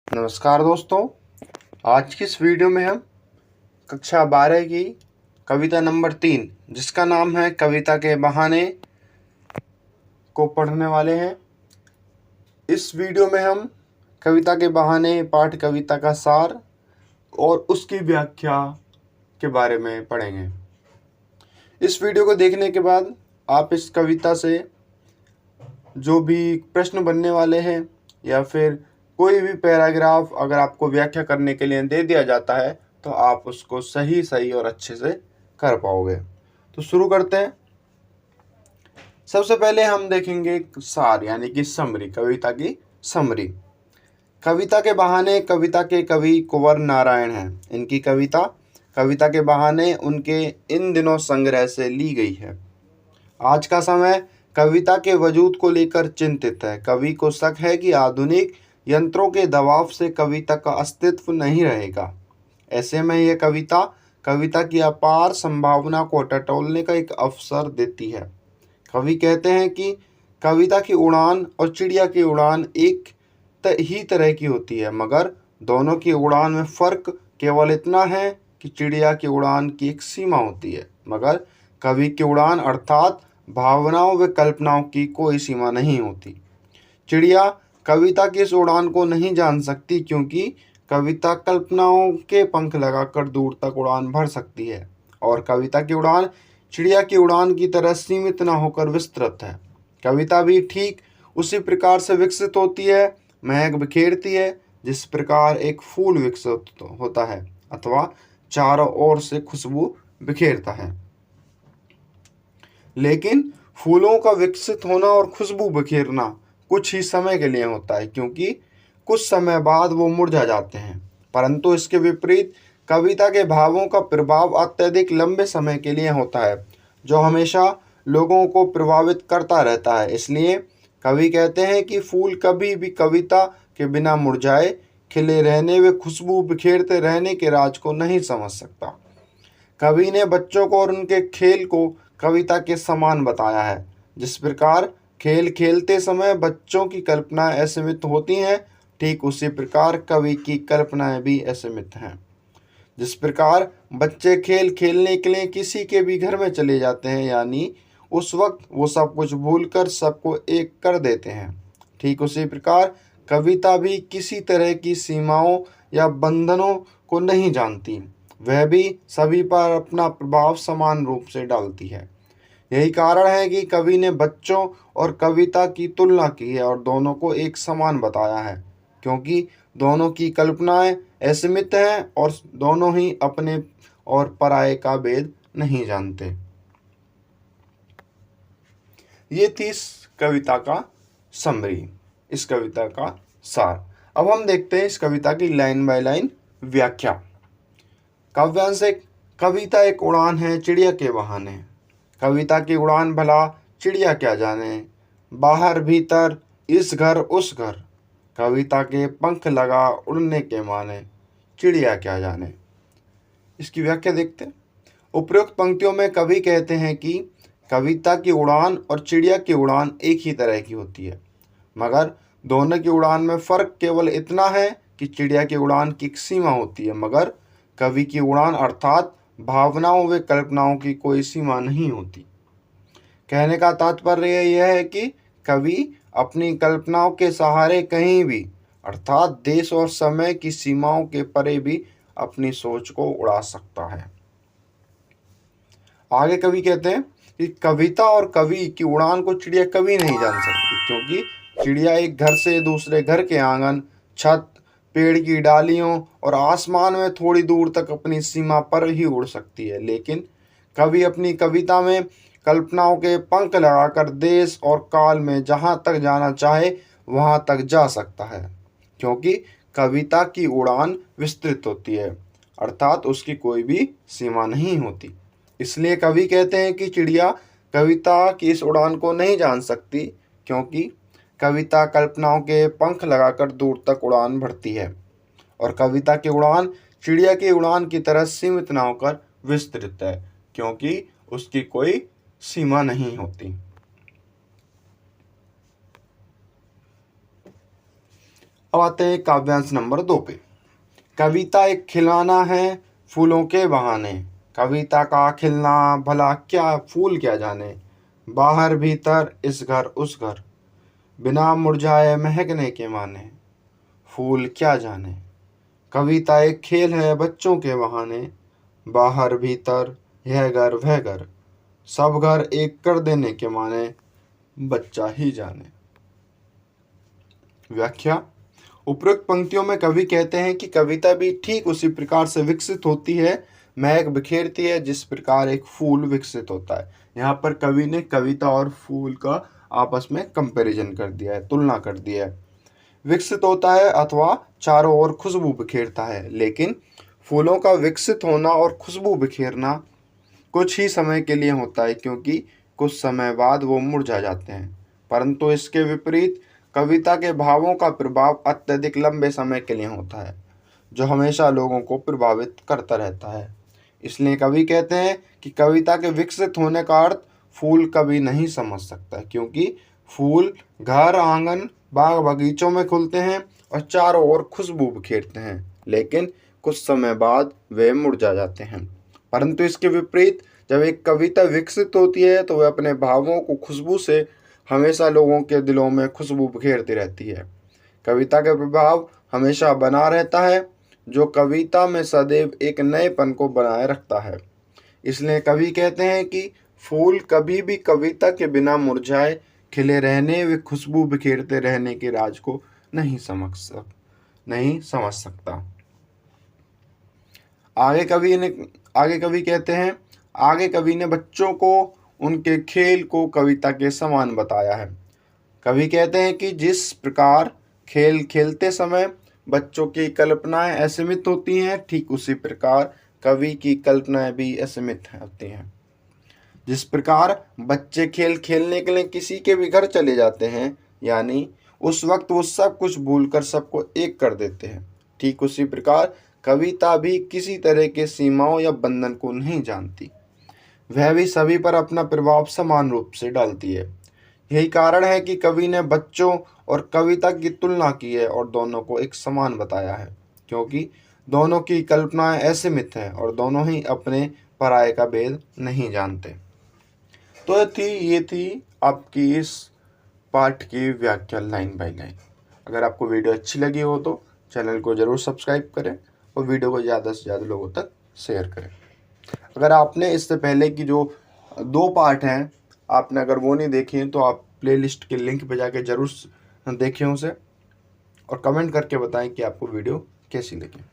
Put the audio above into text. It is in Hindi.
नमस्कार दोस्तों, आज की इस वीडियो में हम कक्षा 12 की कविता नंबर 3 जिसका नाम है कविता के बहाने को पढ़ने वाले हैं। इस वीडियो में हम कविता के बहाने पाठ कविता का सार और उसकी व्याख्या के बारे में पढ़ेंगे। इस वीडियो को देखने के बाद आप इस कविता से जो भी प्रश्न बनने वाले हैं या फिर कोई भी पैराग्राफ अगर आपको व्याख्या करने के लिए दे दिया जाता है तो आप उसको सही और अच्छे से कर पाओगे। तो शुरू करते हैं। सबसे पहले हम देखेंगे सार यानी कि समरी, कविता की समरी। कविता के बहाने कविता के कवि कुंवर नारायण हैं। इनकी कविता के बहाने उनके इन दिनों संग्रह से ली गई है। आज का समय कविता के वजूद को लेकर चिंतित है। कवि को शक है कि आधुनिक यंत्रों के दबाव से कविता का अस्तित्व नहीं रहेगा। ऐसे में यह कविता की अपार संभावना को टटोलने का एक अवसर देती है। कवि कहते हैं कि कविता की उड़ान और चिड़िया की उड़ान एक ही तरह की होती है, मगर दोनों की उड़ान में फर्क केवल इतना है कि चिड़िया की उड़ान की एक सीमा होती है, मगर कवि की उड़ान अर्थात भावनाओं व कल्पनाओं की कोई सीमा नहीं होती। चिड़िया कविता की इस उड़ान को नहीं जान सकती क्योंकि कविता कल्पनाओं के पंख लगाकर दूर तक उड़ान भर सकती है और कविता की उड़ान चिड़िया की उड़ान की तरह सीमित न होकर विस्तृत है। कविता भी ठीक उसी प्रकार से विकसित होती है, महक बिखेरती है जिस प्रकार एक फूल विकसित होता है अथवा चारों ओर से खुशबू बिखेरता है। लेकिन फूलों का विकसित होना और खुशबू बिखेरना कुछ ही समय के लिए होता है क्योंकि कुछ समय बाद वो मुरझा जाते हैं, परंतु इसके विपरीत कविता के भावों का प्रभाव अत्यधिक लंबे समय के लिए होता है जो हमेशा लोगों को प्रभावित करता रहता है। इसलिए कवि कहते हैं कि फूल कभी भी कविता के बिना मुरझाए खिले रहने व खुशबू बिखेरते रहने के राज को नहीं समझ सकता। कवि ने बच्चों को और उनके खेल को कविता के समान बताया है। जिस प्रकार खेल खेलते समय बच्चों की कल्पनाएं असीमित होती हैं, ठीक उसी प्रकार कवि की कल्पनाएं भी असीमित हैं। जिस प्रकार बच्चे खेल खेलने के लिए किसी के भी घर में चले जाते हैं, यानी उस वक्त वो सब कुछ भूलकर सबको एक कर देते हैं, ठीक उसी प्रकार कविता भी किसी तरह की सीमाओं या बंधनों को नहीं जानती। वह भी सभी पर अपना प्रभाव समान रूप से डालती है। यही कारण है कि कवि ने बच्चों और कविता की तुलना की है और दोनों को एक समान बताया है, क्योंकि दोनों की कल्पनाएं असीमित हैं और दोनों ही अपने और पराये का भेद नहीं जानते। ये थी इस कविता का समरी, इस कविता का सार। अब हम देखते हैं इस कविता की लाइन बाय लाइन व्याख्या। काव्यांश एक कविता एक उड़ान है चिड़िया के बहाने। कविता की उड़ान भला चिड़िया क्या जाने, बाहर भीतर इस घर उस घर, कविता के पंख लगा उड़ने के माने, चिड़िया क्या जाने। इसकी व्याख्या देखते हैं। उपरोक्त पंक्तियों में कवि कहते हैं कि कविता की उड़ान और चिड़िया की उड़ान एक ही तरह की होती है, मगर दोनों की उड़ान में फर्क केवल इतना है कि चिड़िया की उड़ान की एक सीमा होती है, मगर कवि की उड़ान अर्थात भावनाओं व कल्पनाओं की कोई सीमा नहीं होती। कहने का तात्पर्य यह है कि कवि अपनी कल्पनाओं के सहारे कहीं भी अर्थात देश और समय की सीमाओं के परे भी अपनी सोच को उड़ा सकता है। आगे कवि कहते हैं कि कविता और कवि की उड़ान को चिड़िया कभी नहीं जान सकती, क्योंकि चिड़िया एक घर से दूसरे घर के आंगन, छत, पेड़ की डालियों और आसमान में थोड़ी दूर तक अपनी सीमा पर ही उड़ सकती है, लेकिन कवि अपनी कविता में कल्पनाओं के पंख लगाकर देश और काल में जहाँ तक जाना चाहे वहाँ तक जा सकता है, क्योंकि कविता की उड़ान विस्तृत होती है अर्थात उसकी कोई भी सीमा नहीं होती। इसलिए कवि कहते हैं कि चिड़िया कविता की इस उड़ान को नहीं जान सकती, क्योंकि कविता कल्पनाओं के पंख लगाकर दूर तक उड़ान भरती है और कविता की उड़ान चिड़िया की उड़ान की तरह सीमित न होकर विस्तृत है, क्योंकि उसकी कोई सीमा नहीं होती। अब आते हैं काव्यांश नंबर 2 पे। कविता एक खिलौना है फूलों के बहाने, कविता का खिलना भला क्या फूल क्या जाने, बाहर भीतर इस घर उस घर, बिना मुरझाए महकने के माने, फूल क्या जाने। कविता एक खेल है बच्चों के बहाने, बाहर भीतर यह घर वह घर, सब घर एक कर देने के माने, बच्चा ही जाने। व्याख्या। उपरोक्त पंक्तियों में कवि कहते हैं कि कविता भी ठीक उसी प्रकार से विकसित होती है, महक बिखेरती है, जिस प्रकार एक फूल विकसित होता है। यहाँ पर कवि ने कविता और फूल का आपस में कंपैरिजन कर दिया है, तुलना कर दिया है। विकसित होता है अथवा चारों ओर खुशबू बिखेरता है, लेकिन फूलों का विकसित होना और खुशबू बिखेरना कुछ ही समय के लिए होता है, क्योंकि कुछ समय बाद वो मुरझा जाते हैं। परंतु इसके विपरीत कविता के भावों का प्रभाव अत्यधिक लंबे समय के लिए होता है, जो हमेशा लोगों को प्रभावित करता रहता है। इसलिए कवि कहते हैं कि कविता के विकसित होने का अर्थ फूल कभी नहीं समझ सकता, क्योंकि फूल घर आंगन बाग बगीचों में खुलते हैं और चारों ओर खुशबू बिखेरते हैं, लेकिन कुछ समय बाद वे मुरझा जाते हैं। परंतु इसके विपरीत जब एक कविता विकसित होती है तो वह अपने भावों को खुशबू से हमेशा लोगों के दिलों में खुशबू बिखेरती रहती है। कविता का प्रभाव हमेशा बना रहता है, जो कविता में सदैव एक नएपन को बनाए रखता है। इसलिए कवि कहते हैं कि फूल कभी भी कविता के बिना मुरझाए खिले रहने व खुशबू बिखेरते रहने के राज को नहीं समझ सकता। आगे कवि ने बच्चों को उनके खेल को कविता के समान बताया है। कवि कहते हैं कि जिस प्रकार खेल खेलते समय बच्चों की कल्पनाएं असीमित होती हैं, ठीक उसी प्रकार कवि की कल्पनाएं भी असीमित होती हैं। जिस प्रकार बच्चे खेल खेलने के लिए किसी के भी घर चले जाते हैं, यानी उस वक्त वो सब कुछ भूलकर सबको एक कर देते हैं, ठीक उसी प्रकार कविता भी किसी तरह के सीमाओं या बंधन को नहीं जानती। वह भी सभी पर अपना प्रभाव समान रूप से डालती है। यही कारण है कि कवि ने बच्चों और कविता की तुलना की है और दोनों को एक समान बताया है, क्योंकि दोनों की कल्पनाएं असीमित हैं और दोनों ही अपने पराये का भेद नहीं जानते। तो ये थी आपकी इस पाठ की व्याख्या लाइन बाय लाइन। अगर आपको वीडियो अच्छी लगी हो तो चैनल को ज़रूर सब्सक्राइब करें और वीडियो को ज़्यादा से ज़्यादा लोगों तक शेयर करें। अगर आपने इससे पहले की जो 2 पार्ट हैं आपने अगर वो नहीं देखे हैं तो आप प्लेलिस्ट के लिंक पे जाके ज़रूर देखें उसे और कमेंट करके बताएं कि आपको वीडियो कैसी लगी।